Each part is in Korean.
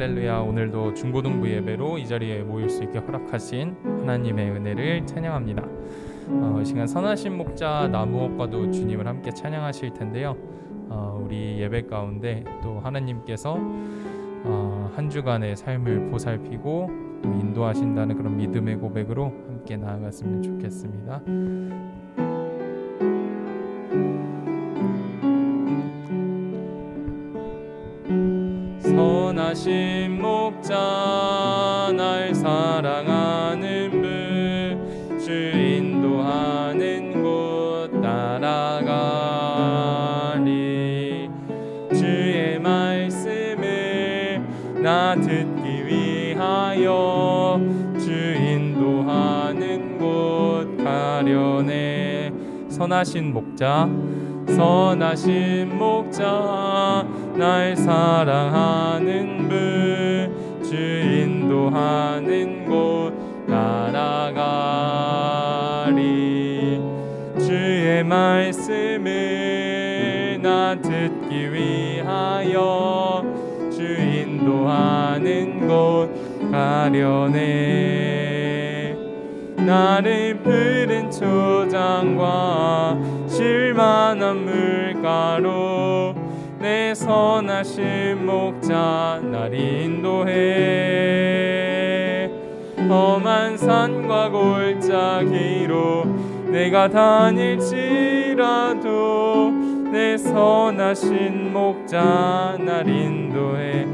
할렐루야. 오늘도 중고등부 예배로 이 자리에 모일 수 있게 허락하신 하나님의 은혜를 찬양합니다. 이 시간 선하신 목자 나무옥과도 주님을 함께 찬양하실 텐데요. 우리 예배 가운데 또 하나님께서 한 주간의 삶을 보살피고 또 인도하신다는 그런 믿음의 고백으로 함께 나아갔으면 좋겠습니다. 선하신 목자 날 사랑하는 분 주 인도하는 곳 따라가리. 주의 말씀을 나 듣기 위하여 주 인도하는 곳 가려네. 선하신 목자 날 사랑하는 분 주 인도하는 곳 따라가리. 주의 말씀을 나 듣기 위하여 주 인도하는 곳 가려네. 나를 푸른 초장과 쉴만한 물가로 내 선하신 목자 날 인도해. 험한 산과 골짜기로 내가 다닐지라도 내 선하신 목자 날 인도해.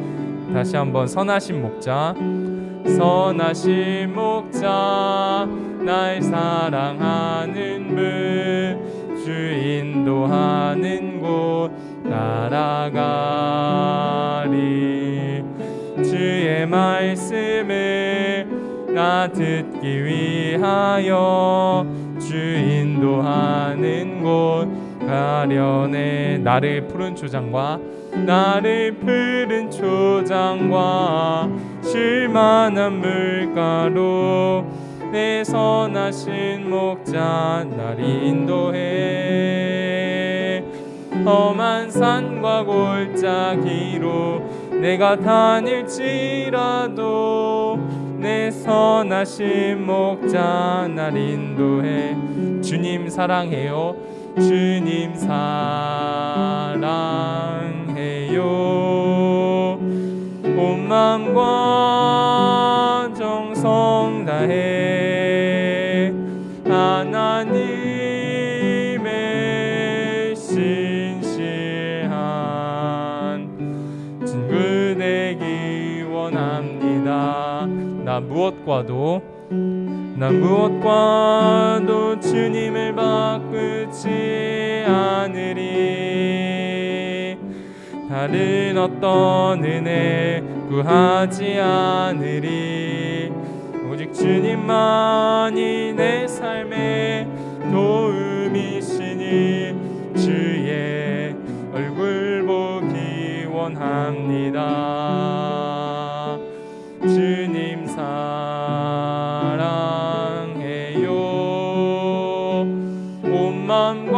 다시 한번 선하신 목자 날 사랑하는 분 주 인도하는 곳 따라가리. 주의 말씀을 나 듣기 위하여 주 인도하는 곳 가려네. 나를 푸른 초장과 쉴만한 물가로 내 선하신 목자 날 인도해. 험한 산과 골짜기로 내가 다닐지라도 내 선하신 목자 날 인도해. 주님 사랑해요. 주님 사랑해요. 온 마음과 정성 다해 하나님의 신실한 친구 되기 원합니다. 나 무엇과도 주님을 바꾸지 않으리. 다른 어떤 은혜 구하지 않으리. 오직 주님만이 내 삶의 도움이시니 주의 얼굴 보기 원합니다. 주님 사랑해요. 온 마음과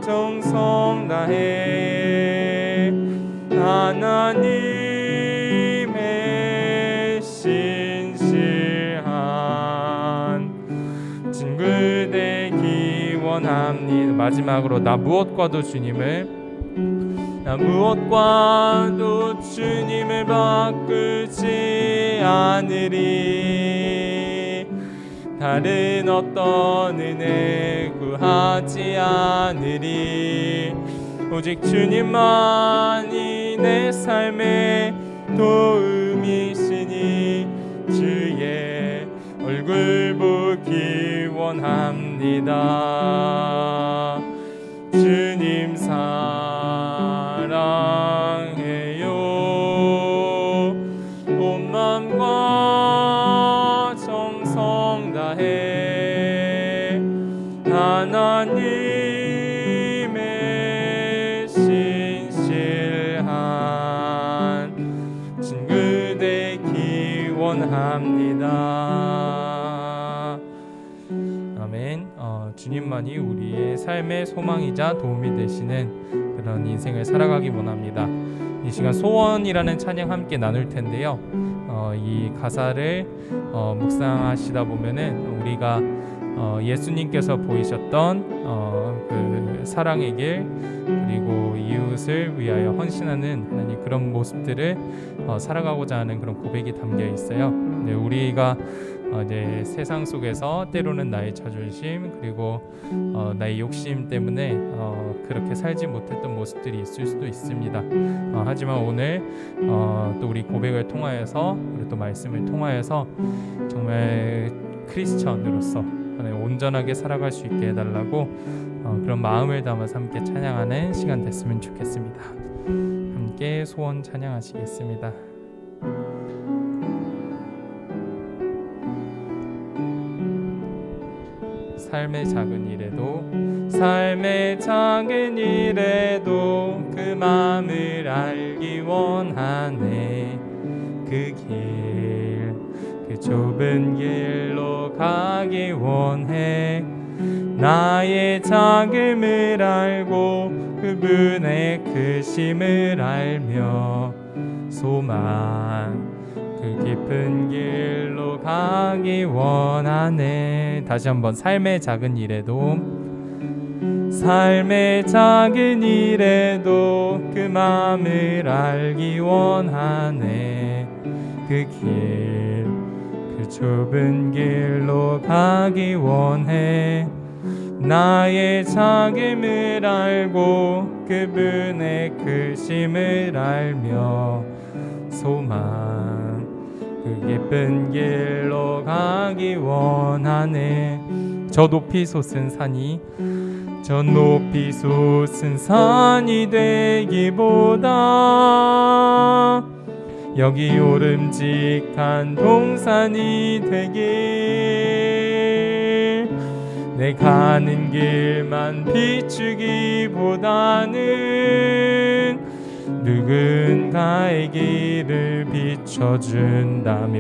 정성 다해 하나님의 신실한 친구 되기 원합니다. 마지막으로 나 무엇과도 주님을 바꾸지 않으리. 다른 어떤 은혜 구하지 않으리. 오직 주님만이 내 삶의 도움이시니 주의 얼굴 보기 원합니다. 주님 사랑해요. 온 마음과 정성 다해 하나님의 신실한 친구 되기 원합니다. 아멘. 주님만이 우리의 삶의 소망이자 도움이 되시는 그런 인생을 살아가기 원합니다. 이 시간 소원이라는 찬양 함께 나눌 텐데요. 이 가사를 묵상하시다 보면은 우리가 예수님께서 보이셨던 그 사랑의 길, 그리고 이웃을 위하여 헌신하는 하나님 그런 모습들을 살아가고자 하는 그런 고백이 담겨 있어요. 네, 우리가 이제 세상 속에서 때로는 나의 자존심, 그리고 나의 욕심 때문에 그렇게 살지 못했던 모습들이 있을 수도 있습니다. 하지만 오늘 또 우리 고백을 통하여서, 우리 또 말씀을 통하여서 정말 크리스천으로서 온전하게 살아갈 수 있게 해달라고 그런 마음을 담아서 함께 찬양하는 시간 됐으면 좋겠습니다. 함께 소원 찬양하시겠습니다. 삶의 작은 일에도, 삶의 작은 일에도 그 마음을 알기 원하네. 그 길, 그 좁은 길로 가기 원해. 나의 작음을 알고 그분의 크심을 알며 소망, 그 깊은 길로 가기 원하네. 다시 한번. 삶의 작은 일에도, 삶의 작은 일에도 그 마음을 알기 원하네. 그 길, 그 좁은 길로 가기 원해. 나의 작음을 알고 그분의 크심을 알며 소망, 그 깊은 길로 가기 원하네. 저 높이 솟은 산이, 저 높이 솟은 산이 되기보다 여기 오름직한 동산이 되길. 내 가는 길만 비추기보다는 누군가의 길을 비춰준다면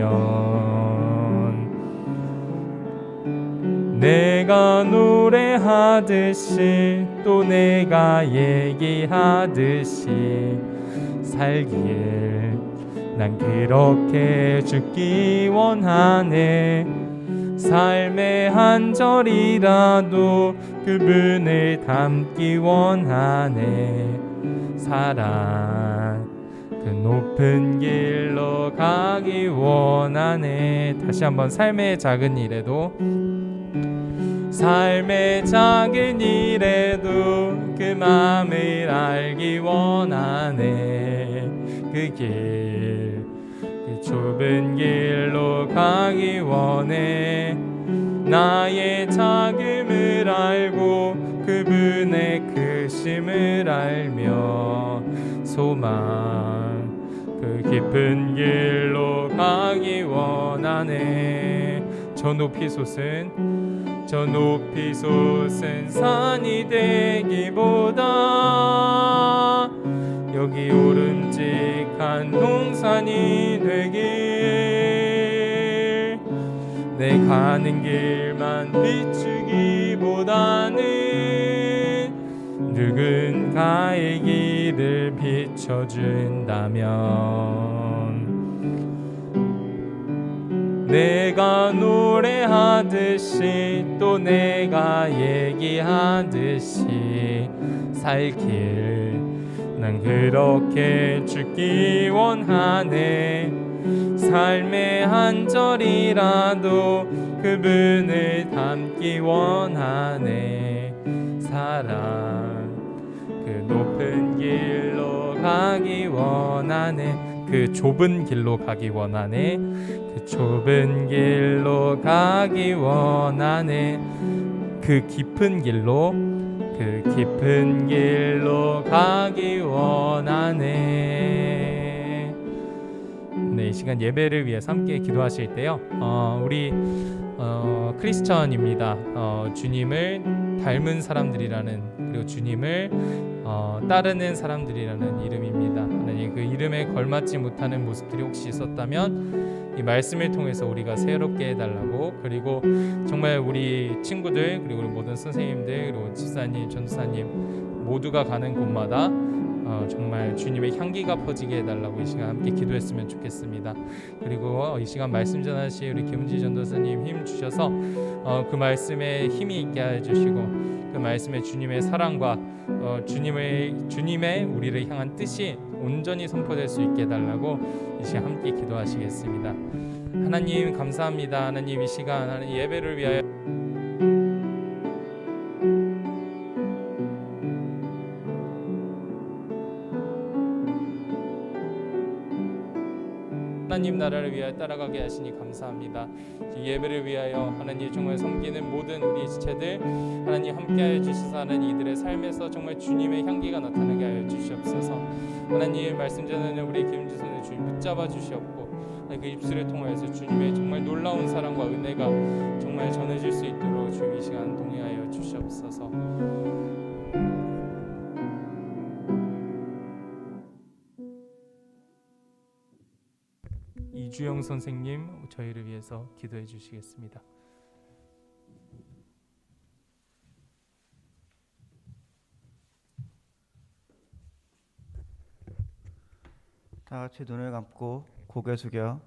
내가 노래하듯이 또 내가 얘기하듯이 살길 난 그렇게 죽기 원하네. 삶의 한 절이라도 그분을 담기 원하네. 사랑 그 높은 길로 가기 원하네. 다시 한번. 삶의 작은 일에도, 삶의 작은 일에도 그 마음을 알기 원하네. 그 길, 그 좁은 길로 가기 원해. 나의 작음을 알고 그분의 크심을 알며 소망, 그 깊은 길로 가기 원하네. 저 높이 솟은, 저 높이 솟은 산이 되기보다 여기 오름직한 동산이 되길. 내 가는 길만 비추기보다는 누군가의 길을 비춰준다면 내가 노래하듯이 또 내가 얘기하듯이 살길 난 그렇게 죽기 원하네. 삶의 한 절이라도 그분을 담기 원하네. 사랑 그 높은 길로 가기 원하네. 그 좁은 길로 가기 원하네. 그 좁은 길로 가기 원하네. 그 깊은 길로, 그 깊은 길로 가기 원하네. 네, 이 시간 예배를 위해서 함께 기도하실 때요, 우리 크리스천입니다. 주님을 닮은 사람들이라는, 그리고 주님을 따르는 사람들이라는 이름입니다. 하나님, 그 이름에 걸맞지 못하는 모습들이 혹시 있었다면 이 말씀을 통해서 우리가 새롭게 해달라고, 그리고 정말 우리 친구들, 그리고 우리 모든 선생님들, 그리고 집사님, 전도사님 모두가 가는 곳마다 정말 주님의 향기가 퍼지게 해달라고 이 시간 함께 기도했으면 좋겠습니다. 그리고 이 시간 말씀 전하실 우리 김은지 전도사님 힘 주셔서 그 말씀에 힘이 있게 해주시고 그 말씀에 주님의 사랑과 주님의 우리를 향한 뜻이 온전히 선포될 수 있게 해달라고 이 시간 함께 기도하시겠습니다. 하나님 감사합니다. 하나님 이 시간 하나님 예배를 위하여 하나님 나라를 위하여 따라가게 하시니 감사합니다. 이 예배를 위하여 하나님 정말 섬기는 모든 우리 지체들 하나님 함께하여 주셔서 하나님 이들의 삶에서 정말 주님의 향기가 나타나게 하여 주시옵소서. 하나님 말씀 전하는 우리 김지선을 주님 붙잡아 주시옵고 그 입술을 통하여서 주님의 정말 놀라운 사랑과 은혜가 정말 전해질 수 있도록 주님 이 시간 동행하여 주시옵소서. 이주영 선생님 저희를 위해서 기도해 주시겠습니다. 다 같이 눈을 감고 고개 숙여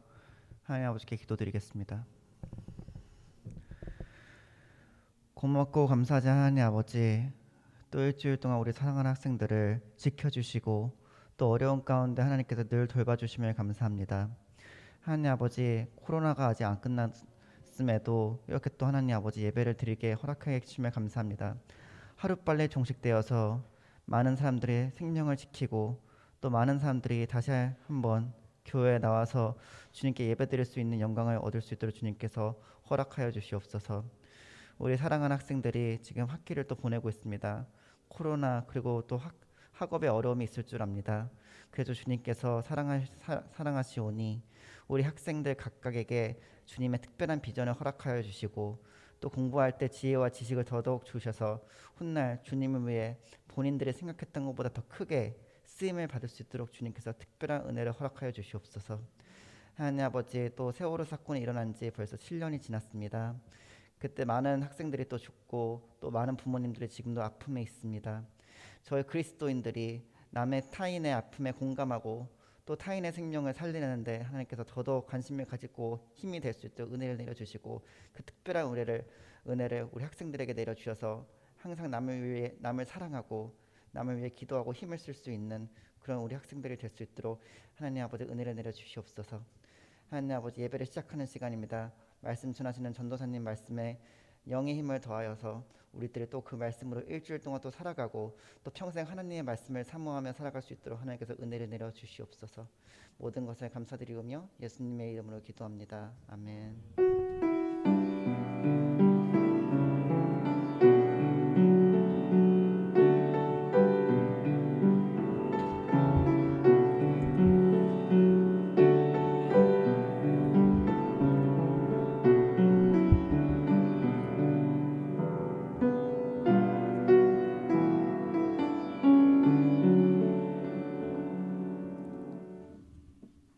하나님 아버지께 기도드리겠습니다. 고맙고 감사하지 하나님 아버지, 또 일주일 동안 우리 사랑하는 학생들을 지켜주시고 또 어려운 가운데 하나님께서 늘 돌봐주심을 감사합니다. 하나님 아버지, 코로나가 아직 안 끝났음에도 이렇게 또 하나님 아버지 예배를 드리게 허락해 주심을 감사합니다. 하루빨리 종식되어서 많은 사람들의 생명을 지키고 또 많은 사람들이 다시 한번 교회에 나와서 주님께 예배드릴 수 있는 영광을 얻을 수 있도록 주님께서 허락하여 주시옵소서. 우리 사랑하는 학생들이 지금 학기를 또 보내고 있습니다. 코로나 그리고 또 학업에 어려움이 있을 줄 압니다. 그래서 주님께서 사랑하시오니 우리 학생들 각각에게 주님의 특별한 비전을 허락하여 주시고 또 공부할 때 지혜와 지식을 더더욱 주셔서 훗날 주님을 위해 본인들이 생각했던 것보다 더 크게 쓰임을 받을 수 있도록 주님께서 특별한 은혜를 허락하여 주시옵소서. 하나님 아버지, 또 세월호 사건이 일어난 지 벌써 7년이 지났습니다. 그때 많은 학생들이 또 죽고 또 많은 부모님들이 지금도 아픔에 있습니다. 저희 그리스도인들이 타인의 아픔에 공감하고 또 타인의 생명을 살리는데 하나님께서 더더욱 관심을 가지고 힘이 될 수 있도록 은혜를 내려주시고 그 특별한 은혜를 우리 학생들에게 내려주셔서 항상 남을 사랑하고 남을 위해 기도하고 힘을 쓸 수 있는 그런 우리 학생들이 될 수 있도록 하나님 아버지 은혜를 내려주시옵소서. 하나님 아버지, 예배를 시작하는 시간입니다. 말씀 전하시는 전도사님 말씀에 영의 힘을 더하여서 우리들이 또 그 말씀으로 일주일 동안 또 살아가고 또 평생 하나님의 말씀을 사모하며 살아갈 수 있도록 하나님께서 은혜를 내려주시옵소서. 모든 것을 감사드리오며 예수님의 이름으로 기도합니다. 아멘.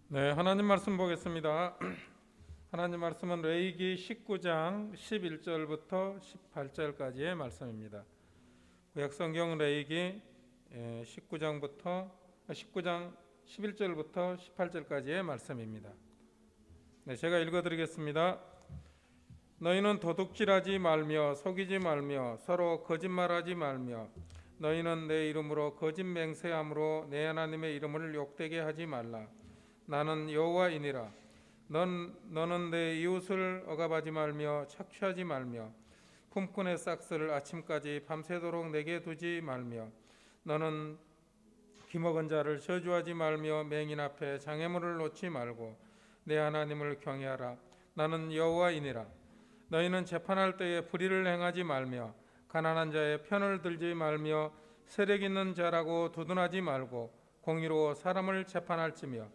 네, 하나님 말씀 보겠습니다. 하나님 말씀은 레위기 19장 11절부터 18절까지의 말씀입니다. 구약성경 레위기 19장 11절부터 18절까지의 말씀입니다. 네, 제가 읽어드리겠습니다. 너희는 도둑질하지 말며 속이지 말며 서로 거짓말하지 말며 너희는 내 이름으로 거짓 맹세함으로 내 하나님의 이름을 욕되게 하지 말라. 나는 여호와이니라. 너는 내 이웃을 억압하지 말며 착취하지 말며 품꾼의 싹스를 아침까지 밤새도록 내게 두지 말며 너는 기먹은 자를 저주하지 말며 맹인 앞에 장애물을 놓지 말고 내 하나님을 경외하라. 나는 여호와이니라. 너희는 재판할 때에 불의를 행하지 말며 가난한 자의 편을 들지 말며 세력 있는 자라고 두둔하지 말고 공의로 사람을 재판할지며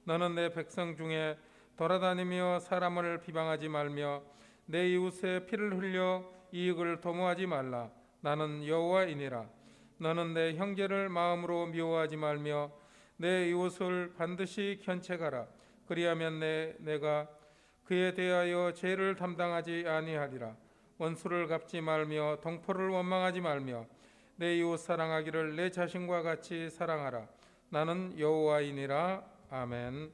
너는 내 백성 중에 돌아다니며 사람을 비방하지 말며 내 이웃의 피를 흘려 이익을 도모하지 말라. 나는 여호와이니라. 너는 내 형제를 마음으로 미워하지 말며 내 이웃을 반드시 견책하라. 그리하면 내가 그에 대하여 죄를 담당하지 아니하리라. 원수를 갚지 말며 동포를 원망하지 말며 내 이웃 사랑하기를 내 자신과 같이 사랑하라. 나는 여호와이니라. 아멘.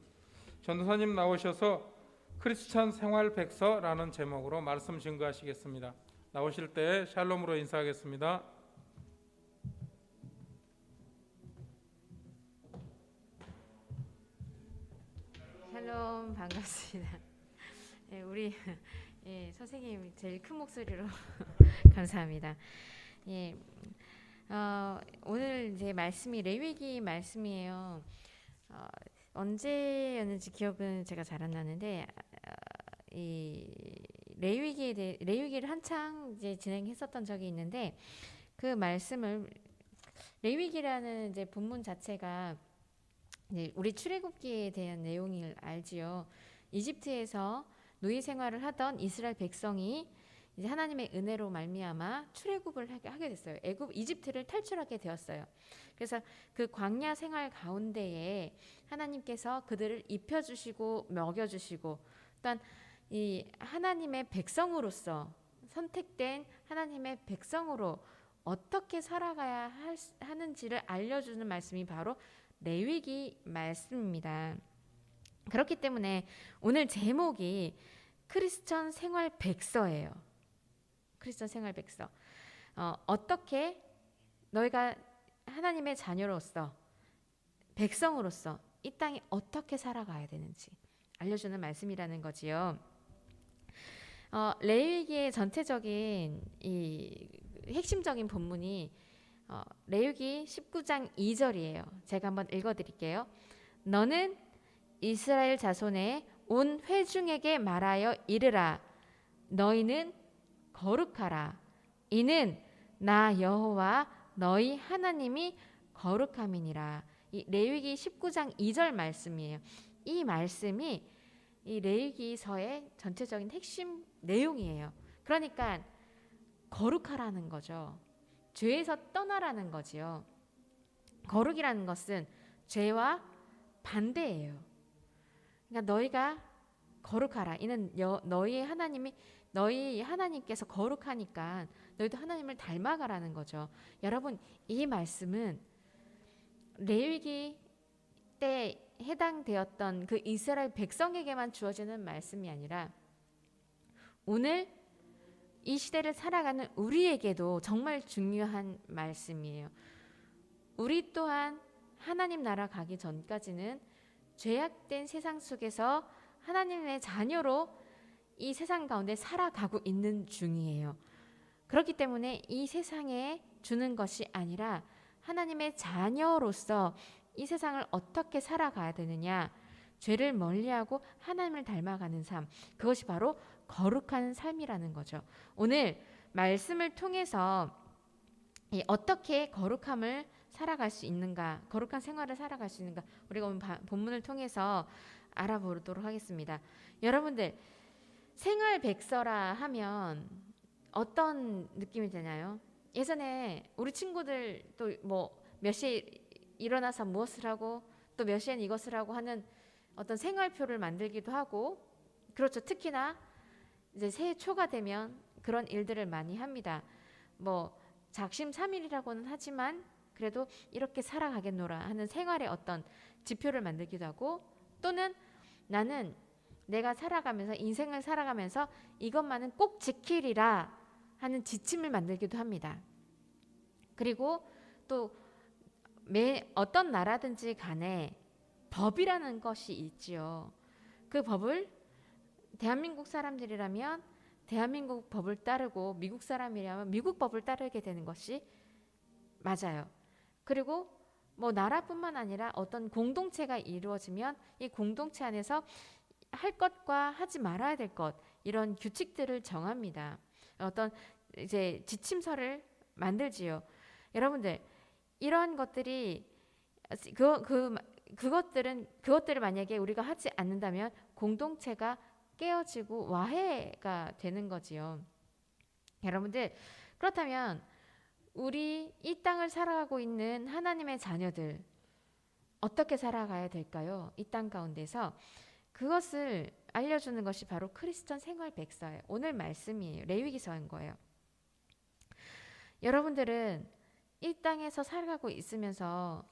전도사님 나오셔서 크리스찬 생활 백서라는 제목으로 말씀 증거하시겠습니다. 나오실 때 샬롬으로 인사하겠습니다. 샬롬, 반갑습니다. 예, 우리 선생님 제일 큰 목소리로 감사합니다. 예, 오늘 이제 말씀이 레위기 말씀이에요. 언제였는지 기억은 제가 잘 안 나는데 이 레위기를 한창 이제 진행했었던 적이 있는데 그 말씀을 레위기라는 이제 본문 자체가 이제 우리 출애굽기에 대한 내용을 알지요. 이집트에서 노예 생활을 하던 이스라엘 백성이 이제 하나님의 은혜로 말미암아 출애굽을 하게 됐어요. 이집트를 탈출하게 되었어요. 그래서 그 광야 생활 가운데에 하나님께서 그들을 입혀주시고 먹여주시고 또한 이 하나님의 백성으로서 선택된 하나님의 백성으로 어떻게 살아가야 하는지를 알려주는 말씀이 바로 레위기 말씀입니다. 그렇기 때문에 오늘 제목이 크리스천 생활 백서예요. 크리스천 생활 백서. 어떻게 너희가 하나님의 자녀로서 백성으로서 이 땅에 어떻게 살아가야 되는지 알려주는 말씀이라는 거지요. 레위기의 전체적인 이 핵심적인 본문이 레위기 19장 2절이에요. 제가 한번 읽어드릴게요. 너는 이스라엘 자손의 온 회중에게 말하여 이르라. 너희는 거룩하라. 이는 나 여호와 너희 하나님이 거룩함이니라. 이 레위기 19장 2절 말씀이에요. 이 말씀이 이 레위기서의 전체적인 핵심 내용이에요. 그러니까 거룩하라는 거죠. 죄에서 떠나라는 거지요. 거룩이라는 것은 죄와 반대예요. 그러니까 너희가 거룩하라. 이는 너희 하나님께서 거룩하니까 너희도 하나님을 닮아가라는 거죠. 여러분, 이 말씀은 레위기 때 해당되었던 그 이스라엘 백성에게만 주어지는 말씀이 아니라 오늘 이 시대를 살아가는 우리에게도 정말 중요한 말씀이에요. 우리 또한 하나님 나라 가기 전까지는 죄악된 세상 속에서 하나님의 자녀로 이 세상 가운데 살아가고 있는 중이에요. 그렇기 때문에 이 세상에 주는 것이 아니라 하나님의 자녀로서 이 세상을 어떻게 살아가야 되느냐, 죄를 멀리하고 하나님을 닮아가는 삶, 그것이 바로 거룩한 삶이라는 거죠. 오늘 말씀을 통해서 어떻게 거룩함을 살아갈 수 있는가, 거룩한 생활을 살아갈 수 있는가, 우리가 오늘 본문을 통해서 알아보도록 하겠습니다. 여러분들, 생활 백서라 하면 어떤 느낌이 드나요? 예전에 우리 친구들 또 뭐 몇 시에 일어나서 무엇을 하고 또 몇 시엔 이것을 하고 하는 어떤 생활표를 만들기도 하고, 그렇죠. 특히나 이제 새해 초가 되면 그런 일들을 많이 합니다. 뭐 작심삼일이라고는 하지만 그래도 이렇게 살아가겠노라 하는 생활의 어떤 지표를 만들기도 하고, 또는 나는 내가 살아가면서 인생을 살아가면서 이것만은 꼭 지키리라 하는 지침을 만들기도 합니다. 그리고 또 어떤 나라든지 간에 법이라는 것이 있지요. 그 법을 대한민국 사람들이라면 대한민국 법을 따르고 미국 사람이라면 미국 법을 따르게 되는 것이 맞아요. 그리고 뭐 나라뿐만 아니라 어떤 공동체가 이루어지면 이 공동체 안에서 할 것과 하지 말아야 될 것, 이런 규칙들을 정합니다. 어떤 이제 지침서를 만들지요. 여러분들, 이런 것들이 그것들을 만약에 우리가 하지 않는다면 공동체가 깨어지고 와해가 되는 거지요. 여러분들, 그렇다면 우리 이 땅을 살아가고 있는 하나님의 자녀들 어떻게 살아가야 될까요? 이 땅 가운데서 그것을 알려주는 것이 바로 크리스천 생활 백서예요. 오늘 말씀이에요. 레위기서인 거예요. 여러분들은 이 땅에서 살아가고 있으면서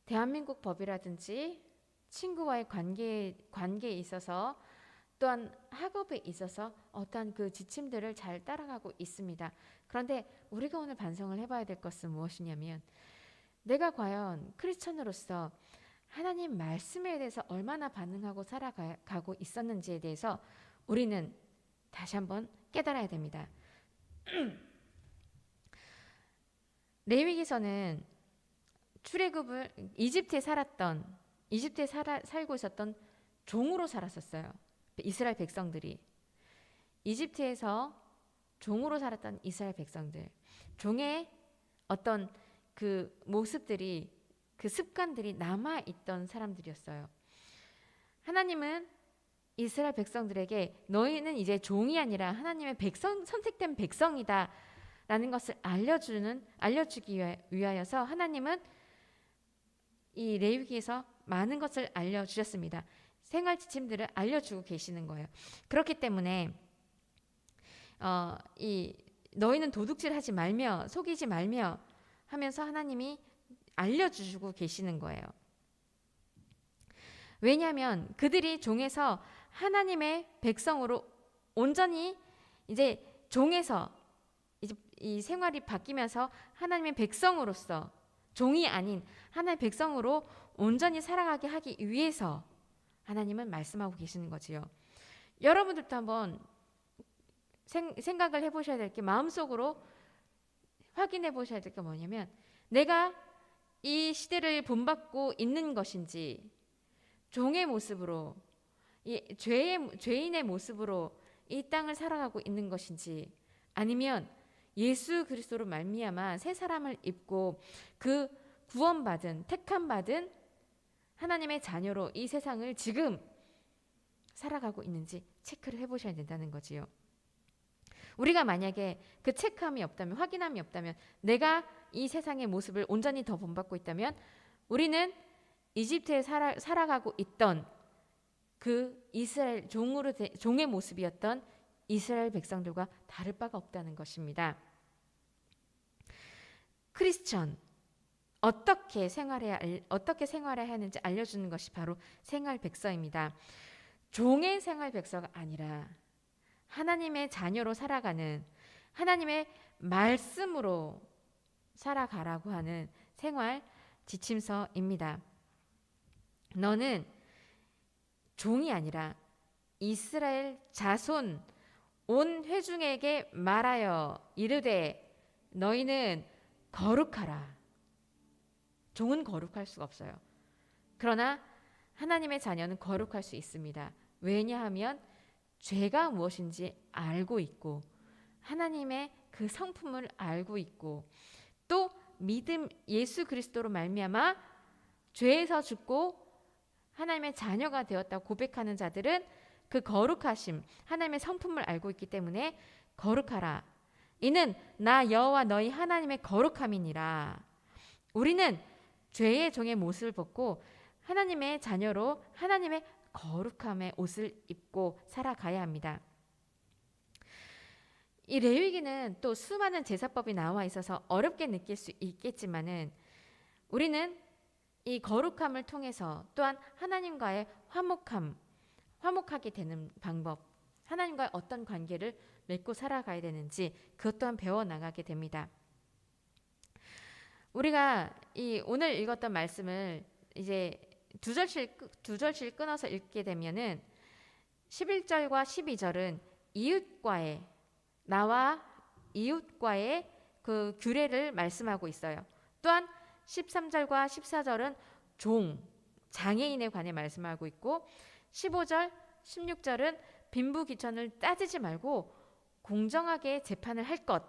대한민국 법이라든지 친구와의 관계에 있어서 또한 학업에 있어서 어떠한 그 지침들을 잘 따라가고 있습니다. 그런데 우리가 오늘 반성을 해봐야 될 것은 무엇이냐면 내가 과연 크리스천으로서 하나님 말씀에 대해서 얼마나 반응하고 살아가고 있었는지에 대해서 우리는 다시 한번 깨달아야 됩니다. 레위기서는 출애굽을 이집트에 살고 있었던 종으로 살았었어요. 이스라엘 백성들이 이집트에서 종으로 살았던 이스라엘 백성들, 종의 어떤 그 모습들이, 그 습관들이 남아있던 사람들이었어요. 하나님은 이스라엘 백성들에게 너희는 이제 종이 아니라 하나님의 선택된 백성이다 라는 것을 알려주기 위하여서 하나님은 이 레위기에서 많은 것을 알려주셨습니다. 생활 지침들을 알려주고 계시는 거예요. 그렇기 때문에 너희는 도둑질하지 말며 속이지 말며 하면서 하나님이 알려주시고 계시는 거예요. 왜냐하면 그들이 종에서 하나님의 백성으로 온전히 이제 종에서 이제 이 생활이 바뀌면서 하나님의 백성으로서 종이 아닌 하나님의 백성으로 온전히 살아가게 하기 위해서 하나님은 말씀하고 계시는 거지요. 여러분들도 한번 생각을 해보셔야 될 게, 마음속으로 확인해 보셔야 될 게 뭐냐면 내가 이 시대를 본받고 있는 것인지 종의 모습으로 죄인의 모습으로 이 땅을 살아가고 있는 것인지, 아니면 예수 그리스도로 말미암아 새 사람을 입고 그 구원받은 택함받은 하나님의 자녀로 이 세상을 지금 살아가고 있는지 체크를 해보셔야 된다는 거지요. 우리가 만약에 그 체크함이 없다면, 확인함이 없다면, 내가 이 세상의 모습을 온전히 더 본받고 있다면 우리는 이집트에 살아가고 있던 그 이스라엘 종의 모습이었던 이스라엘 백성들과 다를 바가 없다는 것입니다. 크리스천 어떻게 생활해야 하는지 알려주는 것이 바로 생활 백서입니다. 종의 생활 백서가 아니라 하나님의 자녀로 살아가는, 하나님의 말씀으로 살아가라고 하는 생활 지침서입니다. 너는 종이 아니라 이스라엘 자손 온 회중에게 말하여 이르되 너희는 거룩하라. 종은 거룩할 수가 없어요. 그러나 하나님의 자녀는 거룩할 수 있습니다. 왜냐하면 죄가 무엇인지 알고 있고 하나님의 그 성품을 알고 있고 또 믿음 예수 그리스도로 말미암아 죄에서 죽고 하나님의 자녀가 되었다고 고백하는 자들은 그 거룩하심, 하나님의 성품을 알고 있기 때문에 거룩하라. 이는 나 여호와 너희 하나님의 거룩함이니라. 우리는 죄의 종의 모습을 벗고 하나님의 자녀로 하나님의 거룩함의 옷을 입고 살아가야 합니다. 이 레위기는 또 수많은 제사법이 나와 있어서 어렵게 느낄 수 있겠지만은 우리는 이 거룩함을 통해서 또한 하나님과의 화목하게 되는 방법, 하나님과의 어떤 관계를 맺고 살아가야 되는지 그것 또한 배워나가게 됩니다. 우리가 이 오늘 읽었던 말씀을 이제 두 절씩 끊어서 읽게 되면은 11절과 12절은 나와 이웃과의 그 규례를 말씀하고 있어요. 또한 13절과 14절은 장애인에 관해 말씀하고 있고 15절, 16절은 빈부귀천을 따지지 말고 공정하게 재판을 할 것,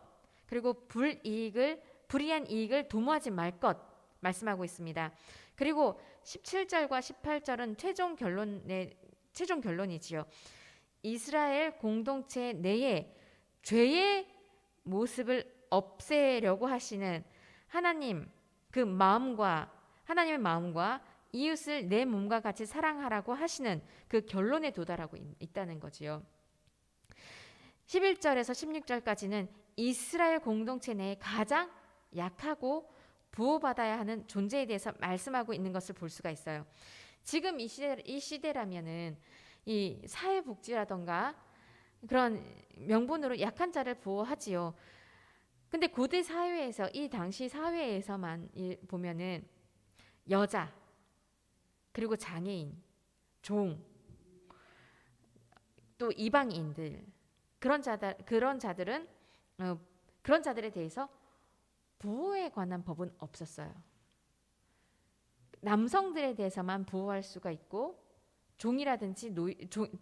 그리고 불이한 이익을 도모하지 말 것 말씀하고 있습니다. 그리고 17절과 18절은 최종 결론이지요. 이스라엘 공동체 내에 죄의 모습을 없애려고 하시는 하나님의 마음과 이웃을 내 몸과 같이 사랑하라고 하시는 그 결론에 도달하고 있다는 거지요. 11절에서 16절까지는 이스라엘 공동체 내에 가장 약하고 보호받아야 하는 존재에 대해서 말씀하고 있는 것을 볼 수가 있어요. 지금 이 시대라면은 이 사회복지라던가 그런 명분으로 약한 자를 보호하지요. 근데 고대 사회에서, 이 당시 사회에서만 보면은 여자, 그리고 장애인, 종, 또 이방인들, 그런 자들에 대해서 보호에 관한 법은 없었어요. 남성들에 대해서만 보호할 수가 있고, 종이라든지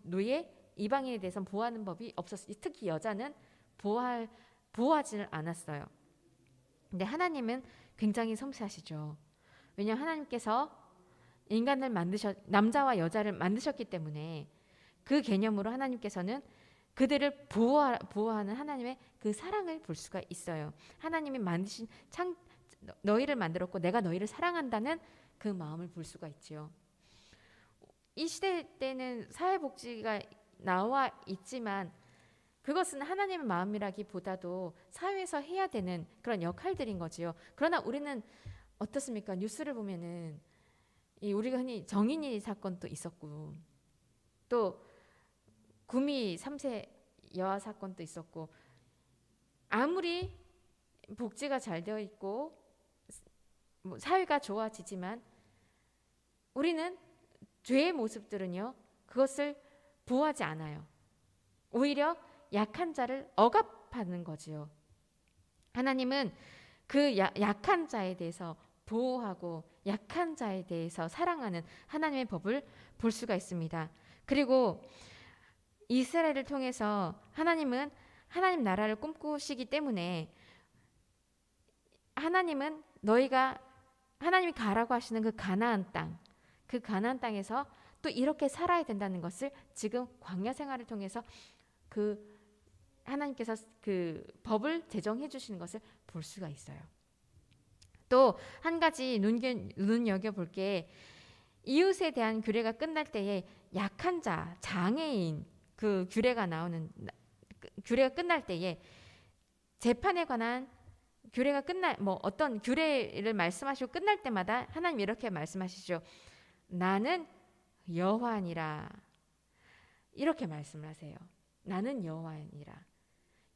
노예, 이방인에 대해서는 보호하는 법이 없었어요. 특히 여자는 보호하지는 않았어요. 근데 하나님은 굉장히 섬세하시죠. 왜냐하면 하나님께서 인간을 남자와 여자를 만드셨기 때문에 그 개념으로 하나님께서는 그들을 보호하는 하나님의 그 사랑을 볼 수가 있어요. 하나님이 만드신 너희를 만들었고 내가 너희를 사랑한다는 그 마음을 볼 수가 있지요. 이 시대 때는 사회복지가 나와 있지만 그것은 하나님의 마음이라기보다도 사회에서 해야 되는 그런 역할들인 거지요. 그러나 우리는 어떻습니까? 뉴스를 보면은 우리가 흔히 정인이 사건도 있었고, 또 구미 3세 여아 사건도 있었고, 아무리 복지가 잘 되어 있고 사회가 좋아지지만 우리는 죄의 모습들은요, 그것을 보호하지 않아요. 오히려 약한 자를 억압하는 거지요. 하나님은 그 약한 자에 대해서 보호하고 약한 자에 대해서 사랑하는 하나님의 법을 볼 수가 있습니다. 그리고 이스라엘을 통해서 하나님은 하나님 나라를 꿈꾸시기 때문에 하나님은 하나님이 가라고 하시는 그 가나안 땅에서 또 이렇게 살아야 된다는 것을 지금 광야 생활을 통해서 하나님께서 그 법을 제정해 주시는 것을 볼 수가 있어요. 또 한 가지 눈여겨볼 게, 이웃에 대한 규례가 끝날 때에 약한 자, 장애인 그 규례가 끝날 때에 재판에 관한 규례가 어떤 규례를 말씀하시고 끝날 때마다 하나님 이렇게 말씀하시죠. 나는 여호와니라. 이렇게 말씀을 하세요. 나는 여호와니라.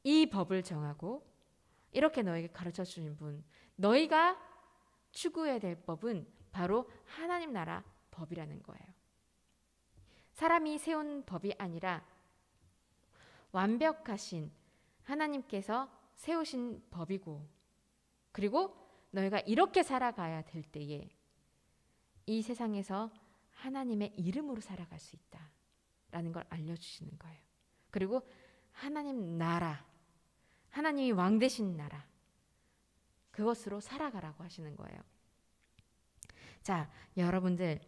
이 법을 정하고 이렇게 너에게 가르쳐 주신 분, 너희가 추구해야 될 법은 바로 하나님 나라 법이라는 거예요. 사람이 세운 법이 아니라 완벽하신 하나님께서 세우신 법이고, 그리고 너희가 이렇게 살아가야 될 때에 이 세상에서 하나님의 이름으로 살아갈 수 있다라는 걸 알려주시는 거예요. 그리고 하나님 나라, 하나님이 왕 되신 나라, 그것으로 살아가라고 하시는 거예요. 자, 여러분들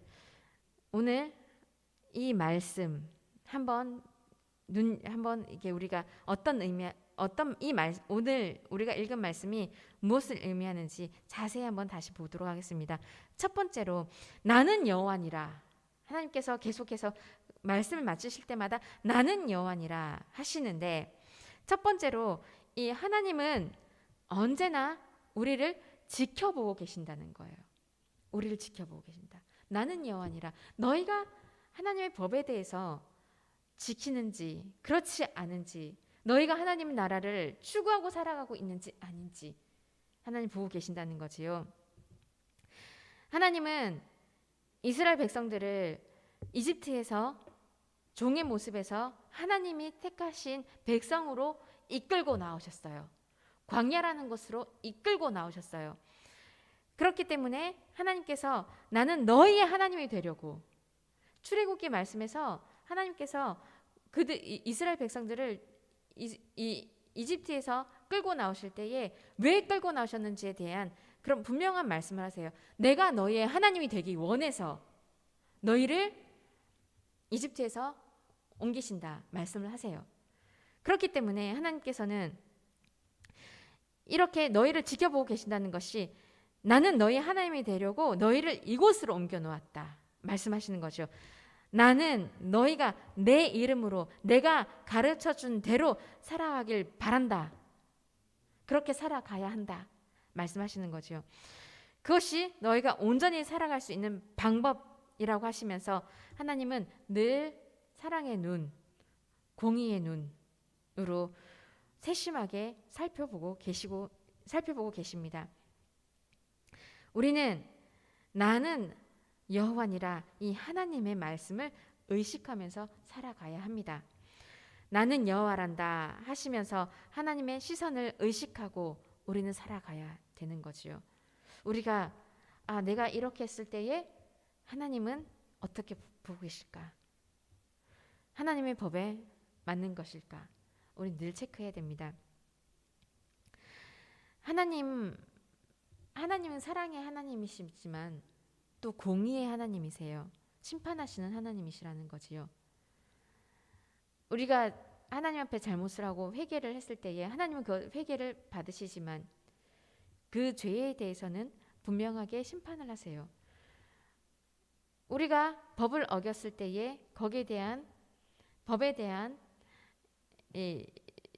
오늘 이 말씀 한번 이게 우리가 오늘 우리가 읽은 말씀이 무엇을 의미하는지 자세히 한번 다시 보도록 하겠습니다. 첫 번째로 나는 여호와니라. 하나님께서 계속해서 말씀을 마치실 때마다 나는 여호와니라 하시는데, 첫 번째로 이 하나님은 언제나 우리를 지켜보고 계신다는 거예요. 우리를 지켜보고 계신다. 나는 여호와니라. 너희가 하나님의 법에 대해서 지키는지 그렇지 않은지, 너희가 하나님의 나라를 추구하고 살아가고 있는지 아닌지 하나님 보고 계신다는 거지요. 하나님은 이스라엘 백성들을 이집트에서 종의 모습에서 하나님이 택하신 백성으로 이끌고 나오셨어요. 광야라는 곳으로 이끌고 나오셨어요. 그렇기 때문에 하나님께서 나는 너희의 하나님이 되려고, 출애굽기 말씀에서 하나님께서 이스라엘 백성들을 이집트에서 끌고 나오실 때에 왜 끌고 나오셨는지에 대한 그런 분명한 말씀을 하세요. 내가 너희의 하나님이 되기 원해서 너희를 이집트에서 옮기신다 말씀을 하세요. 그렇기 때문에 하나님께서는 이렇게 너희를 지켜보고 계신다는 것이, 나는 너희 하나님이 되려고 너희를 이곳으로 옮겨 놓았다 말씀하시는 거죠. 나는 너희가 내 이름으로 내가 가르쳐 준 대로 살아가길 바란다. 그렇게 살아가야 한다 말씀하시는 거죠. 그것이 너희가 온전히 살아갈 수 있는 방법이라고 하시면서 하나님은 늘 사랑의 눈, 공의의 눈으로 세심하게 살펴보고 계십니다. 우리는 나는 여호와니라 이 하나님의 말씀을 의식하면서 살아가야 합니다. 나는 여호와란다 하시면서 하나님의 시선을 의식하고 우리는 살아가야 되는 거지요. 우리가 내가 이렇게 했을 때에 하나님은 어떻게 보고 계실까? 하나님의 법에 맞는 것일까? 우리 늘 체크해야 됩니다. 하나님은 사랑의 하나님이시지만 또 공의의 하나님이세요. 심판하시는 하나님이시라는 거지요. 우리가 하나님 앞에 잘못을 하고 회개를 했을 때에 하나님은 그 회개를 받으시지만 그 죄에 대해서는 분명하게 심판을 하세요. 우리가 법을 어겼을 때에 거기에 대한 법에 대한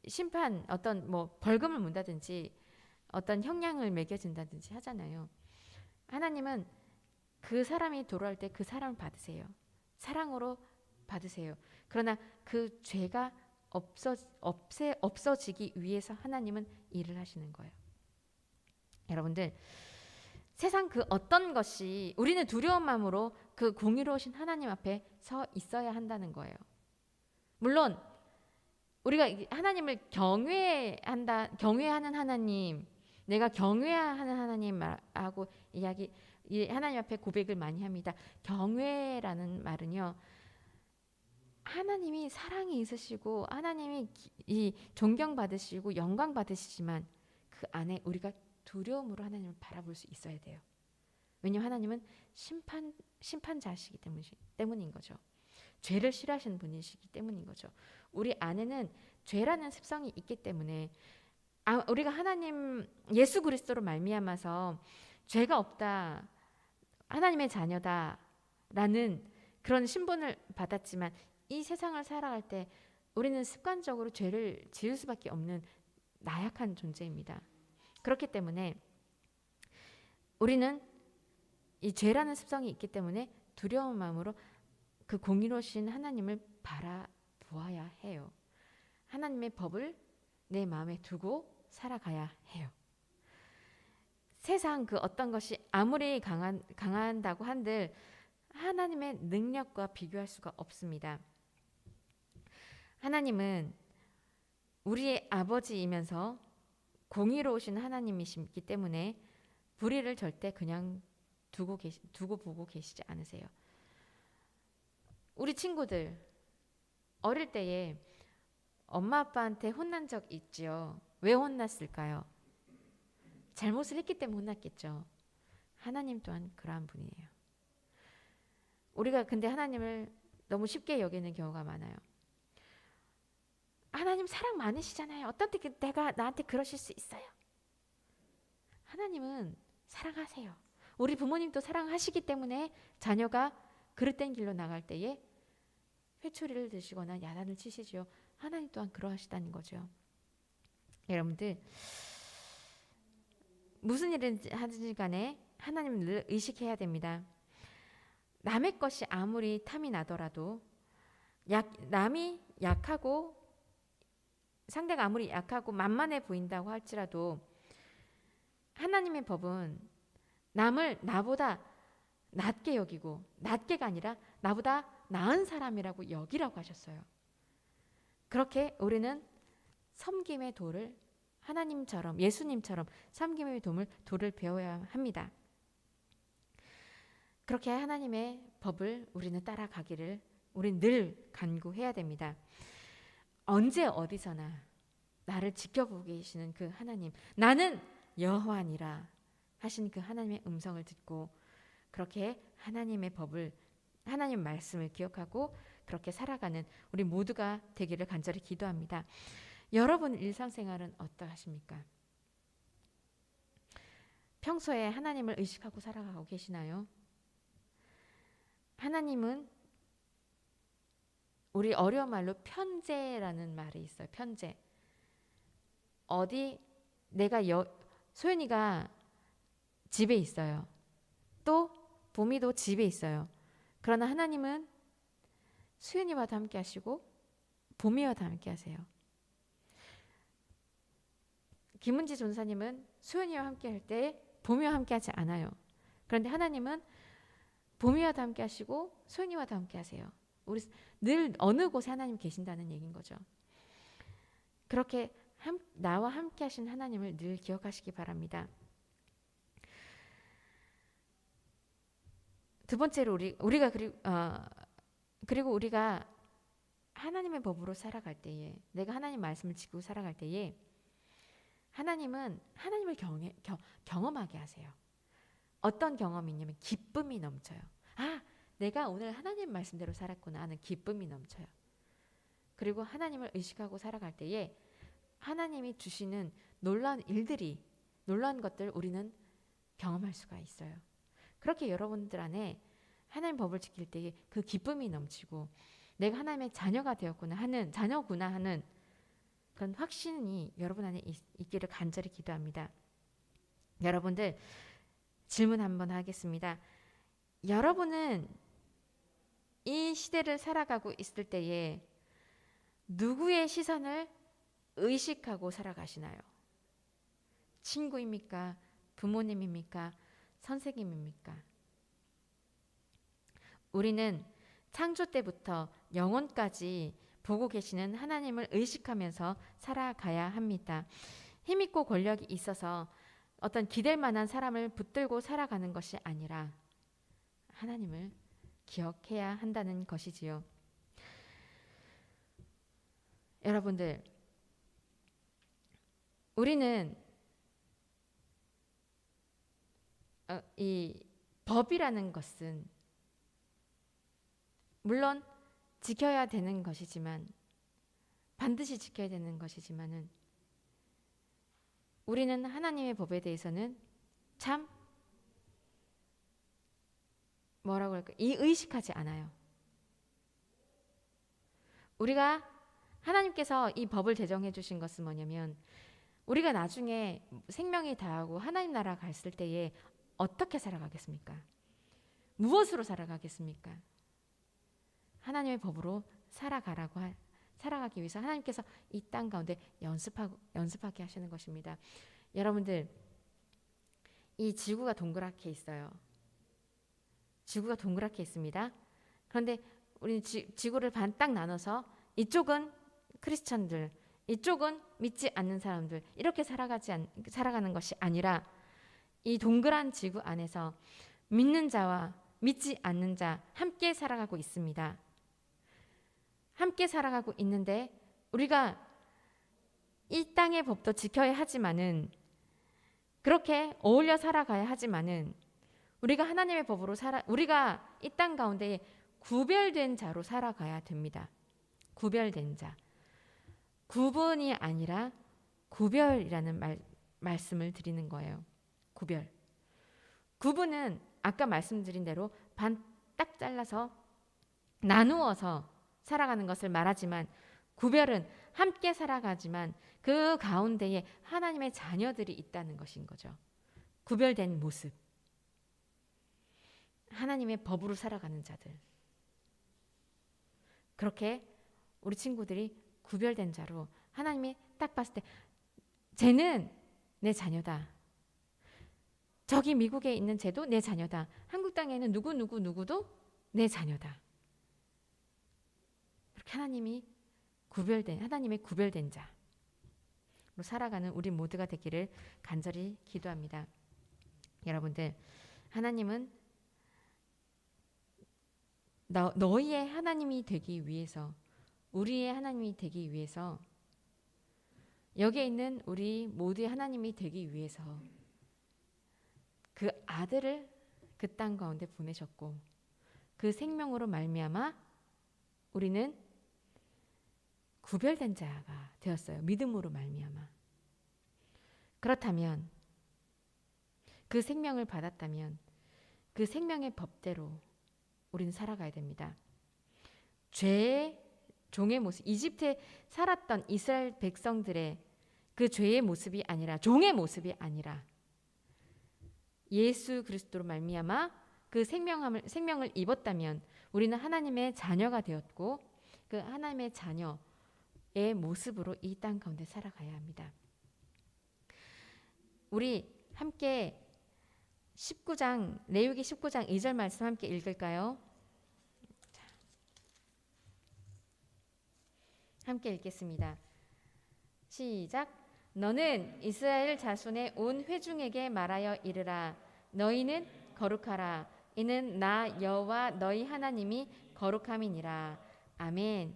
심판, 어떤 벌금을 문다든지 어떤 형량을 매겨진다든지 하잖아요. 하나님은 그 사람이 돌아올 때 그 사람을 받으세요. 사랑으로 받으세요. 그러나 그 죄가 없어지기 위해서 하나님은 일을 하시는 거예요. 여러분들, 세상 그 어떤 것이 우리는 두려운 마음으로 그 공의로우신 하나님 앞에 서 있어야 한다는 거예요. 물론 우리가 하나님을 경외하는 하나님, 내가 경외하는 하나님하고 하나님 앞에 고백을 많이 합니다. 경외라는 말은요, 하나님이 사랑이 있으시고 하나님이 존경받으시고 영광 받으시지만 그 안에 우리가 두려움으로 하나님을 바라볼 수 있어야 돼요. 왜냐하면 하나님은 심판자시기 때문인 거죠. 죄를 싫어하시는 분이시기 때문인 거죠. 우리 안에는 죄라는 습성이 있기 때문에 우리가 하나님 예수 그리스도로 말미암아서 죄가 없다, 하나님의 자녀다라는 그런 신분을 받았지만 이 세상을 살아갈 때 우리는 습관적으로 죄를 지을 수밖에 없는 나약한 존재입니다. 그렇기 때문에 우리는 이 죄라는 습성이 있기 때문에 두려운 마음으로 그 공의로우신 하나님을 바라보아야 해요. 하나님의 법을 내 마음에 두고 살아가야 해요. 세상 그 어떤 것이 아무리 강한다고 한들 하나님의 능력과 비교할 수가 없습니다. 하나님은 우리의 아버지이면서 공의로우신 하나님이시기 때문에 불의를 절대 그냥 두고 보고 계시지 않으세요. 우리 친구들 어릴 때에 엄마 아빠한테 혼난 적 있지요. 왜 혼났을까요? 잘못을 했기 때문에 혼났겠죠. 하나님 또한 그러한 분이에요. 우리가 근데 하나님을 너무 쉽게 여기는 경우가 많아요. 하나님 사랑 많으시잖아요. 어떻게 내가 나한테 그러실 수 있어요? 하나님은 사랑하세요. 우리 부모님도 사랑하시기 때문에 자녀가 그릇된 길로 나갈 때에 회초리를 드시거나 야단을 치시죠. 하나님 또한 그러하시다는 거죠. 여러분들, 무슨 일인지 하든지 간에 하나님을 늘 의식해야 됩니다. 남의 것이 아무리 탐이 나더라도 남이 약하고 상대가 아무리 약하고 만만해 보인다고 할지라도 하나님의 법은 남을 나보다 낮게 여기고, 낮게가 아니라 나보다 나은 사람이라고 여기라고 하셨어요. 그렇게 우리는 섬김의 도를 하나님처럼, 예수님처럼 섬김의 도를 배워야 합니다. 그렇게 하나님의 법을 우리는 따라가기를 우리는 늘 간구해야 됩니다. 언제 어디서나 나를 지켜보고 계시는 그 하나님, 나는 여호와니라 하신 그 하나님의 음성을 듣고 그렇게 하나님의 법을, 하나님 말씀을 기억하고 그렇게 살아가는 우리 모두가 되기를 간절히 기도합니다. 여러분 일상생활은 어떠하십니까? 평소에 하나님을 의식하고 살아가고 계시나요? 하나님은 우리 어려운 말로 편재라는 말이 있어요. 편재. 어디 내가 소연이가 집에 있어요. 또 보미도 집에 있어요. 그러나 하나님은 수연이와도 함께 하시고 보미와도 함께 하세요. 김은지 전사님은 수연이와 함께 할 때 보미와 함께 하지 않아요. 그런데 하나님은 보미와도 함께 하시고 수연이와도 함께 하세요. 우리 늘 어느 곳에 하나님 계신다는 얘기인 거죠. 그렇게 나와 함께 하신 하나님을 늘 기억하시기 바랍니다. 두 번째로 우리가 그리고 우리가 하나님의 법으로 살아갈 때에, 내가 하나님 말씀을 지키고 살아갈 때에 하나님은 하나님을 경험하게 하세요. 어떤 경험이 있냐면 기쁨이 넘쳐요. 아, 내가 오늘 하나님 말씀대로 살았구나 하는 기쁨이 넘쳐요. 그리고 하나님을 의식하고 살아갈 때에 하나님이 주시는 놀라운 일들이, 놀라운 것들 우리는 경험할 수가 있어요. 그렇게 여러분들 안에 하나님 법을 지킬 때에 그 기쁨이 넘치고 내가 하나님의 자녀가 되었구나 하는, 자녀구나 하는 그런 확신이 여러분 안에 있기를 간절히 기도합니다. 여러분들 질문 한번 하겠습니다. 여러분은 이 시대를 살아가고 있을 때에 누구의 시선을 의식하고 살아가시나요? 친구입니까? 부모님입니까? 선생님입니까? 우리는 창조 때부터 영원까지 보고 계시는 하나님을 의식하면서 살아가야 합니다. 힘있고 권력이 있어서 어떤 기댈 만한 사람을 붙들고 살아가는 것이 아니라 하나님을 기억해야 한다는 것이지요. 여러분들, 우리는 이 법이라는 것은 물론 지켜야 되는 것이지만, 반드시 지켜야 되는 것이지만은 우리는 하나님의 법에 대해서는 참 뭐라고 할까? 의식하지 않아요. 우리가 하나님께서 이 법을 제정해 주신 것은 뭐냐면 우리가 나중에 생명이 다하고 하나님 나라 갔을 때에 어떻게 살아가겠습니까? 무엇으로 살아가겠습니까? 하나님의 법으로 살아가기 위해서 하나님께서 이 땅 가운데 연습하게 하시는 것입니다. 여러분들, 이 지구가 동그랗게 있어요. 지구가 동그랗게 있습니다. 그런데 우리는 지구를 반 딱 나눠서 이쪽은 크리스천들, 이쪽은 믿지 않는 사람들, 이렇게 살아가는 것이 아니라 이 동그란 지구 안에서 믿는 자와 믿지 않는 자 함께 살아가고 있습니다. 함께 살아가고 있는데 우리가 이 땅의 법도 지켜야 하지만은, 그렇게 어울려 살아가야 하지만은 우리가 하나님의 법으로 우리가 이 땅 가운데 구별된 자로 살아가야 됩니다. 구별된 자. 구분이 아니라 구별이라는 말씀을 드리는 거예요. 구별. 구분은 아까 말씀드린 대로 반 딱 잘라서 나누어서 살아가는 것을 말하지만, 구별은 함께 살아가지만 그 가운데에 하나님의 자녀들이 있다는 것인 거죠. 구별된 모습. 하나님의 법으로 살아가는 자들. 그렇게 우리 친구들이 구별된 자로 하나님이 딱 봤을 때 쟤는 내 자녀다. 저기 미국에 있는 쟤도 내 자녀다. 한국 땅에 있는 누구도 내 자녀다. 그렇게 하나님의 구별된 자로 살아가는 우리 모두가 되기를 간절히 기도합니다. 여러분들, 하나님은 너희의 하나님이 되기 위해서, 우리의 하나님이 되기 위해서, 여기에 있는 우리 모두의 하나님이 되기 위해서 그 아들을 그 땅 가운데 보내셨고, 그 생명으로 말미암아 우리는 구별된 자가 되었어요. 믿음으로 말미암아. 그렇다면, 그 생명을 받았다면 그 생명의 법대로 우리는 살아가야 됩니다. 죄의 종의 모습, 이집트에 살았던 이스라엘 백성들의 그 죄의 모습이 아니라, 종의 모습이 아니라 예수 그리스도로 말미암아 그 생명을 입었다면 우리는 하나님의 자녀가 되었고 그 하나님의 자녀의 모습으로 이 땅 가운데 살아가야 합니다. 우리 함께 레위기 19장 2절 말씀 함께 읽을까요? 함께 읽겠습니다. 시작. 너는 이스라엘 자손의 온 회중에게 말하여 이르라. 너희는 거룩하라. 이는 나 여호와 너희 하나님이 거룩함이니라. 아멘.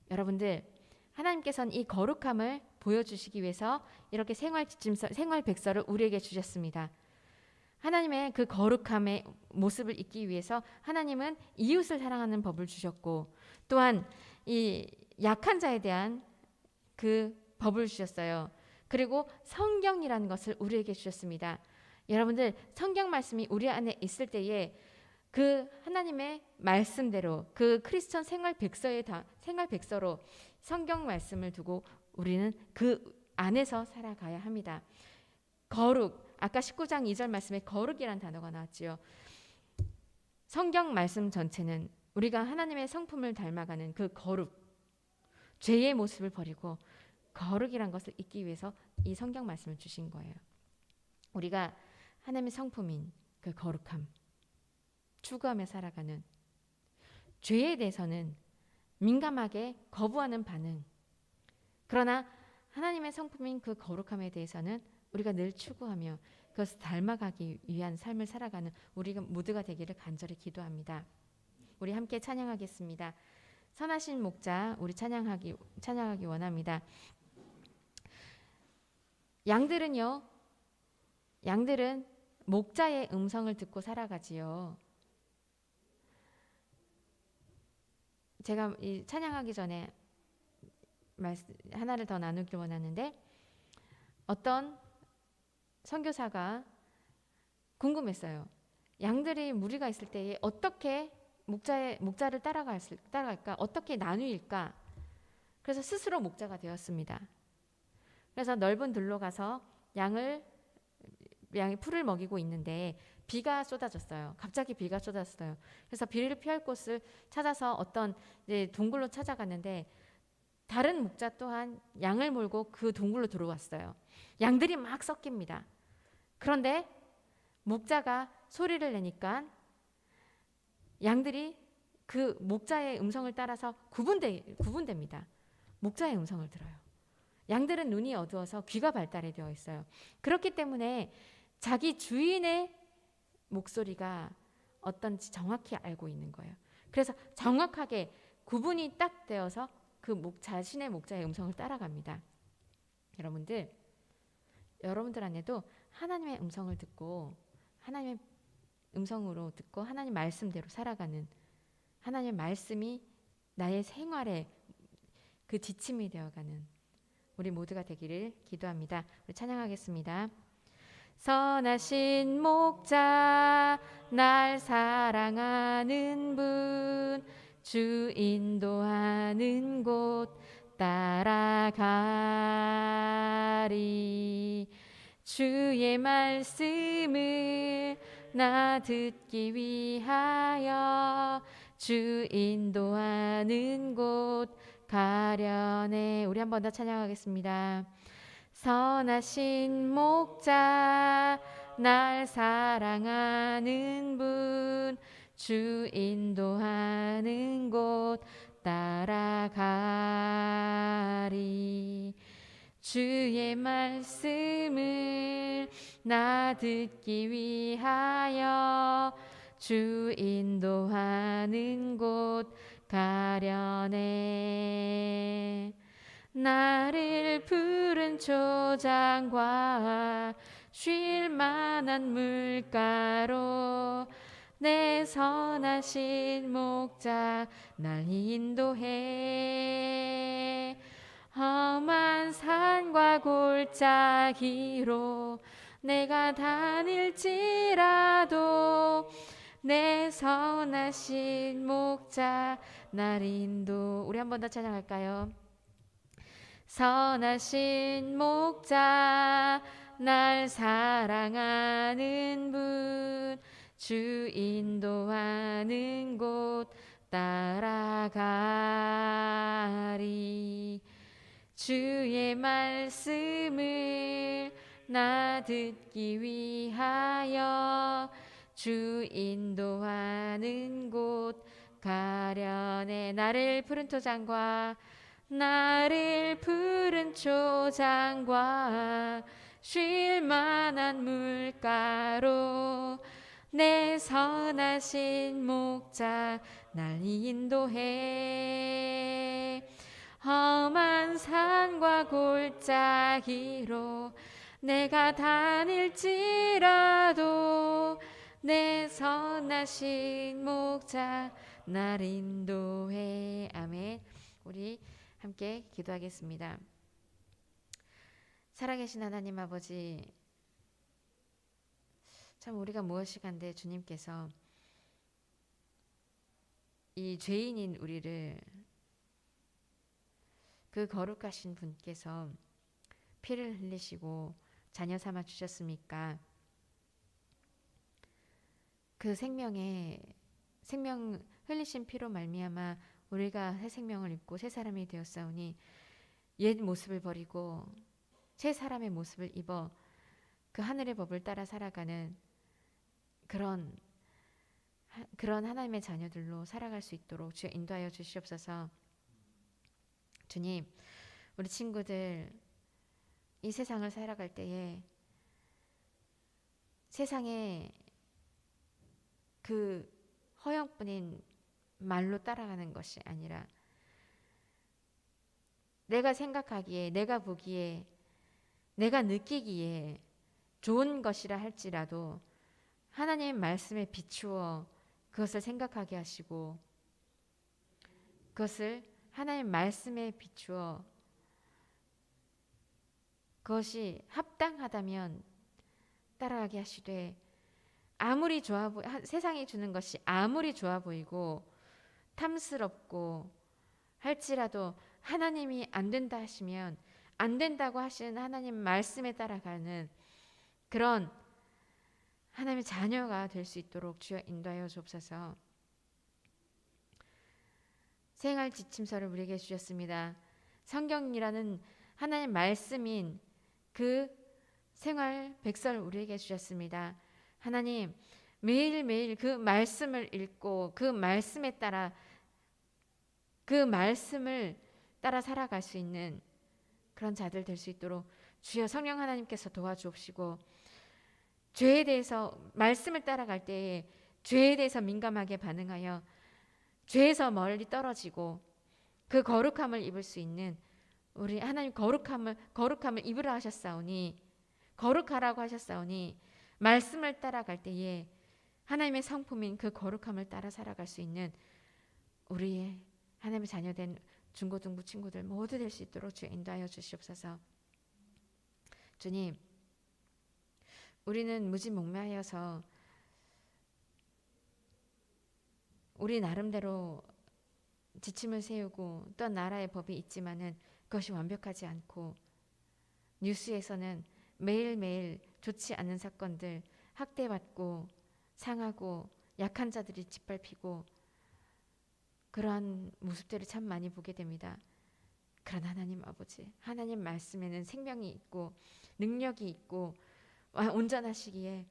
여러분들, 하나님께서는 이 거룩함을 보여주시기 위해서 이렇게 생활 백서를 우리에게 주셨습니다. 하나님의 그 거룩함의 모습을 잊기 위해서 하나님은 이웃을 사랑하는 법을 주셨고 또한 이 약한 자에 대한 그 법을 주셨어요. 그리고 성경이라는 것을 우리에게 주셨습니다. 여러분들, 성경 말씀이 우리 안에 있을 때에 그 하나님의 말씀대로 그 크리스천 생활 백서로 성경 말씀을 두고 우리는 그 안에서 살아가야 합니다. 거룩, 아까 19장 2절 말씀에 거룩이라는 단어가 나왔지요. 성경 말씀 전체는 우리가 하나님의 성품을 닮아가는 그 거룩, 죄의 모습을 버리고 거룩이란 것을 잊기 위해서 이 성경 말씀을 주신 거예요. 우리가 하나님의 성품인 그 거룩함, 추구하며 살아가는 죄에 대해서는 민감하게 거부하는 반응. 그러나 하나님의 성품인 그 거룩함에 대해서는 우리가 늘 추구하며 그것을 닮아가기 위한 삶을 살아가는 우리가 모두가 되기를 간절히 기도합니다. 우리 함께 찬양하겠습니다. 선하신 목자, 우리 찬양하기 원합니다. 양들은 목자의 음성을 듣고 살아가지요. 제가 이 찬양하기 전에 하나를 더 나누기 원하는데, 어떤 선교사가 궁금했어요. 양들이 무리가 있을 때에 어떻게 목자를 따라갈까? 어떻게 나누일까? 그래서 스스로 목자가 되었습니다. 그래서 넓은 들로 가서 양이 풀을 먹이고 있는데 비가 쏟아졌어요. 갑자기 비가 쏟아졌어요. 그래서 비를 피할 곳을 찾아서 어떤 동굴로 찾아갔는데 다른 목자 또한 양을 몰고 그 동굴로 들어왔어요. 양들이 막 섞입니다. 그런데 목자가 소리를 내니까 양들이 그 목자의 음성을 따라서 구분됩니다. 목자의 음성을 들어요. 양들은 눈이 어두워서 귀가 발달이 되어 있어요. 그렇기 때문에 자기 주인의 목소리가 어떤지 정확히 알고 있는 거예요. 그래서 정확하게 구분이 딱 되어서 그 자신의 목자의 음성을 따라갑니다. 여러분들 안에도 하나님의 음성을 듣고 하나님의 음성으로 듣고 하나님 말씀대로 살아가는, 하나님의 말씀이 나의 생활의 그 지침이 되어가는 우리 모두가 되기를 기도합니다. 우리 찬양하겠습니다. 선하신 목자, 날 사랑하는 분, 주 인도하는 곳 따라가리. 주의 말씀을 나 듣기 위하여 주 인도하는 곳 가려네. 우리 한 번 더 찬양하겠습니다. 선하신 목자, 날 사랑하는 분, 주 인도하는 곳 따라가리. 주의 말씀을 나 듣기 위하여 주 인도하는 곳 가려네. 나를 푸른 초장과 쉴 만한 물가로 내 선하신 목자 날 인도해. 험한 산과 골짜기로 내가 다닐지라도 내 선하신 목자 날 인도. 우리 한 번 더 찬양할까요? 선하신 목자, 날 사랑하는 분, 주 인도하는 곳 따라가리. 주의 말씀을 나 듣기 위하여 주 인도하는 곳 가려내. 나를 푸른 초장과 나를 푸른 초장과 쉴 만한 물가로 내 선하신 목자 날 인도해. 험한 산과 골짜기로 내가 다닐지라도 내 선하신 목자 날 인도해. 아멘. 우리 함께 기도하겠습니다. 살아계신 하나님 아버지, 참 우리가 무엇이간데 주님께서 이 죄인인 우리를 그 거룩하신 분께서 피를 흘리시고 자녀 삼아 주셨습니까? 그 생명 흘리신 피로 말미암아 우리가 새 생명을 입고 새 사람이 되었사오니 옛 모습을 버리고 새 사람의 모습을 입어 그 하늘의 법을 따라 살아가는 그런 하나님의 자녀들로 살아갈 수 있도록 주여 인도하여 주시옵소서. 주님, 우리 친구들 이 세상을 살아갈 때에 세상에 그 허영뿐인 말로 따라가는 것이 아니라 내가 생각하기에, 내가 보기에, 내가 느끼기에 좋은 것이라 할지라도 하나님의 말씀에 비추어 그것을 생각하게 하시고 그것을 하나님의 말씀에 비추어 그것이 합당하다면 따라가게 하시되, 아무리 세상이 주는 것이 아무리 좋아 보이고 탐스럽고 할지라도 하나님이 안 된다 하시면 안 된다고 하시는 하나님 말씀에 따라가는 그런 하나님의 자녀가 될 수 있도록 주여 인도하여 주옵소서. 생활 지침서를 우리에게 주셨습니다. 성경이라는 하나님 말씀인 그 생활 백서를 우리에게 주셨습니다. 하나님, 매일매일 그 말씀을 읽고 그 말씀을 따라 살아갈 수 있는 그런 자들 될 수 있도록 주여 성령 하나님께서 도와주옵시고, 죄에 대해서 말씀을 따라갈 때에 죄에 대해서 민감하게 반응하여 죄에서 멀리 떨어지고 그 거룩함을 입을 수 있는 우리 하나님 거룩함을 입으라 하셨사오니, 거룩하라고 하셨사오니 말씀을 따라갈 때에 하나님의 성품인 그 거룩함을 따라 살아갈 수 있는 우리의 하나님의 자녀된 중고등부 친구들 모두 될 수 있도록 주여 인도하여 주시옵소서. 주님, 우리는 무지몽매하여서 우리 나름대로 지침을 세우고 또 나라의 법이 있지만은 그것이 완벽하지 않고, 뉴스에서는 매일매일 좋지 않은 사건들, 학대받고 상하고 약한 자들이 짓밟히고 그러한 모습들을 참 많이 보게 됩니다. 그런 하나님 아버지, 하나님 말씀에는 생명이 있고 능력이 있고 온전하시기에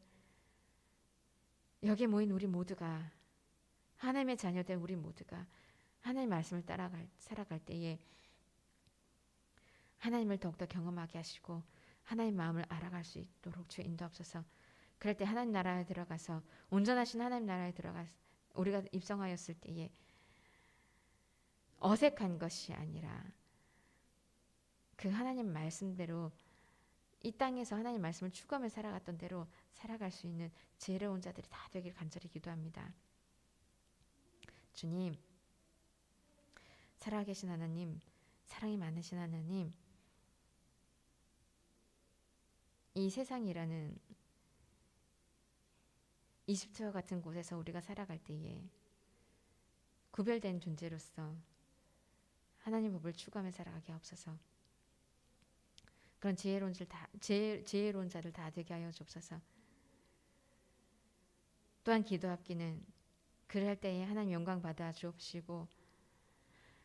여기에 모인 우리 모두가, 하나님의 자녀된 우리 모두가 하나님의 말씀을 살아갈 때에 하나님을 더욱더 경험하게 하시고 하나님 마음을 알아갈 수 있도록 주여 인도하옵소서. 그럴 때 하나님 나라에 들어가서, 온전하신 하나님 나라에 들어가서 우리가 입성하였을 때에 어색한 것이 아니라 그 하나님 말씀대로 이 땅에서 하나님 말씀을 추구하며 살아갔던 대로 살아갈 수 있는 지혜로운 자들이 다 되길 간절히 기도합니다. 주님, 살아계신 하나님, 사랑이 많으신 하나님, 이 세상이라는 이집트와 같은 곳에서 우리가 살아갈 때에 구별된 존재로서 하나님 법을 추구하며 살아가게 하옵소서. 그런 지혜로운 자들 다 되게 하여 주옵소서. 또한 기도합기는 그럴 때에 하나님 영광 받아 주옵시고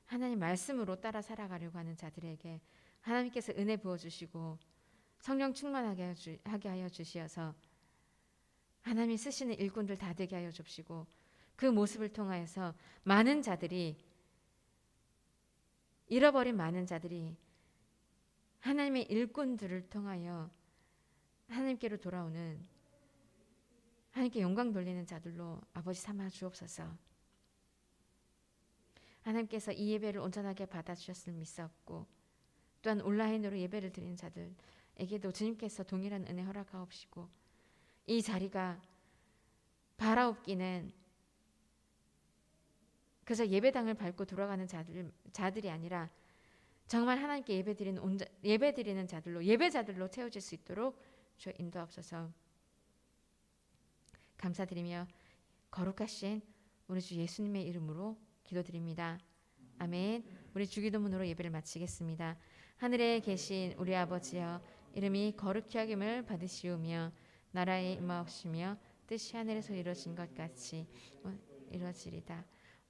하나님 말씀으로 따라 살아가려고 하는 자들에게 하나님께서 은혜 부어주시고 성령 충만하게 하게 하여 주시어서 하나님이 쓰시는 일꾼들 다 되게 하여 주옵시고 그 모습을 통하여서 많은 자들이 잃어버린 많은 자들이 하나님의 일꾼들을 통하여 하나님께로 돌아오는 하나님께 영광 돌리는 자들로 아버지 삼아 주옵소서. 하나님께서 이 예배를 온전하게 받아주셨을 믿사옵고 또한 온라인으로 예배를 드리는 자들에게도 주님께서 동일한 은혜 허락하옵시고 이 자리가 바라옵기는 그저 예배당을 밟고 돌아가는 자들이 아니라 정말 하나님께 예배드리는 자들로 예배자들로 채워질 수 있도록 주 인도하옵소서. 감사드리며 거룩하신 우리 주 예수님의 이름으로 기도드립니다. 아멘. 우리 주기도문으로 예배를 마치겠습니다. 하늘에 계신 우리 아버지여 이름이 거룩히 여김을 받으시오며 나라에 임하옵시며 뜻이 하늘에서 이루어진 것 같이 이루어지리다.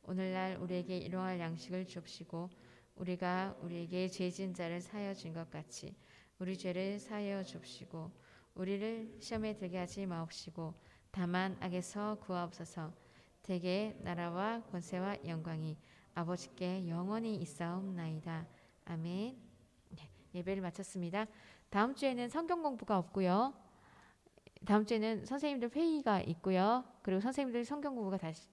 오늘날 우리에게 일용할 양식을 주옵시고 우리가 우리에게 죄 지은 자를 사하여 준 것 같이 우리 죄를 사하여 주옵시고 우리를 시험에 들게 하지 마옵시고 다만 악에서 구하옵소서. 대개 나라와 권세와 영광이 아버지께 영원히 있사옵나이다. 아멘. 예배를 마쳤습니다. 다음 주에는 성경 공부가 없고요. 다음 주에는 선생님들 회의가 있고요. 그리고 선생님들 성경 공부가 다시